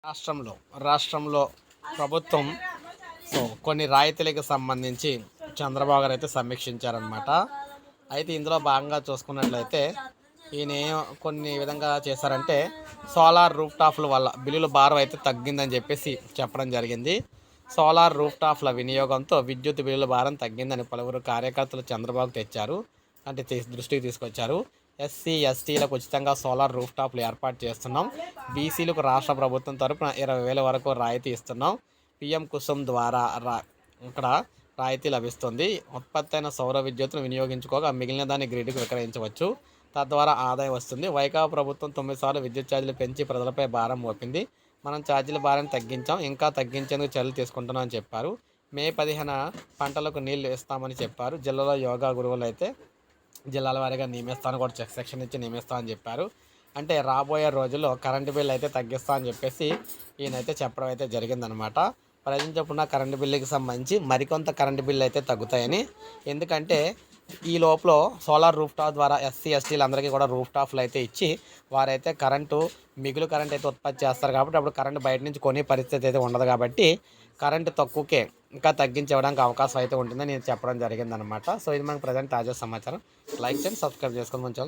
రాష్ట్రంలో ప్రభుత్వం కొన్ని రాయితీలకు సంబంధించి చంద్రబాబు గారు అయితే సమీక్షించారనమాట. అయితే ఇందులో భాగంగా చూసుకున్నట్లయితే ఈయన కొన్ని విధంగా చేశారంటే సోలార్ రూఫ్ టాప్ల వల్ల బిల్లుల భారం అయితే తగ్గిందని చెప్పేసి చెప్పడం జరిగింది. సోలార్ రూఫ్ టాప్ల వినియోగంతో విద్యుత్ బిల్లుల భారం తగ్గిందని పలువురు కార్యకర్తలు చంద్రబాబు తెచ్చారు, అంటే దృష్టికి తీసుకొచ్చారు. ఎస్సీ ఎస్టీలకు ఉచితంగా సోలార్ రూఫ్ టాప్లు ఏర్పాటు చేస్తున్నాం. బీసీలకు రాష్ట్ర ప్రభుత్వం తరపున 20,000 వరకు రాయితీ ఇస్తున్నాం. పిఎం కుసుమ్ ద్వారా ఇక్కడ రాయితీ లభిస్తుంది. ఉత్పత్తి అయిన సౌర విద్యుత్తును వినియోగించుకోగా మిగిలిన దాన్ని గ్రిడ్కు విక్రయించవచ్చు. తద్వారా ఆదాయం వస్తుంది. వైకాపా ప్రభుత్వం 9 సార్లు విద్యుత్ ఛార్జీలు పెంచి ప్రజలపై భారం మోపింది. మనం ఛార్జీల భారాన్ని తగ్గించాం, ఇంకా తగ్గించేందుకు చర్యలు తీసుకుంటున్నాం అని చెప్పారు. మే 15 పంటలకు నీళ్లు ఇస్తామని చెప్పారు. జిల్లాలో యోగా గురువులు అయితే జిల్లాల వారీగా నియమిస్తాను కూడా సెక్షన్ ఇచ్చి నియమిస్తామని చెప్పారు. అంటే రాబోయే రోజుల్లో కరెంటు బిల్లు అయితే తగ్గిస్తా అని చెప్పేసి ఈయనైతే చెప్పడం అయితే జరిగిందనమాట. ప్రజెంట్ చెప్పున్న కరెంటు బిల్లుకి సంబంధించి మరికొంత కరెంటు బిల్లు అయితే తగ్గుతాయని, ఎందుకంటే ఈ లోపల సోలార్ రూఫ్ టాప్ ద్వారా ఎస్సీ ఎస్టీలు అందరికీ కూడా రూఫ్ టాప్లు అయితే ఇచ్చి వారైతే మిగులు కరెంట్ అయితే ఉత్పత్తి చేస్తారు. కాబట్టి అప్పుడు కరెంటు బయట నుంచి కొనే పరిస్థితి అయితే ఉండదు. కాబట్టి కరెంటు తక్కువకే ఇంకా తగ్గించడానికి అవకాశం అయితే ఉంటుందని నేను చెప్పడం జరిగిందనమాట. సో ఇది మనకు ప్రజెంట్ తాజా సమాచారం. లైక్ చేయండి, సబ్స్క్రైబ్ చేసుకోండి. మంచి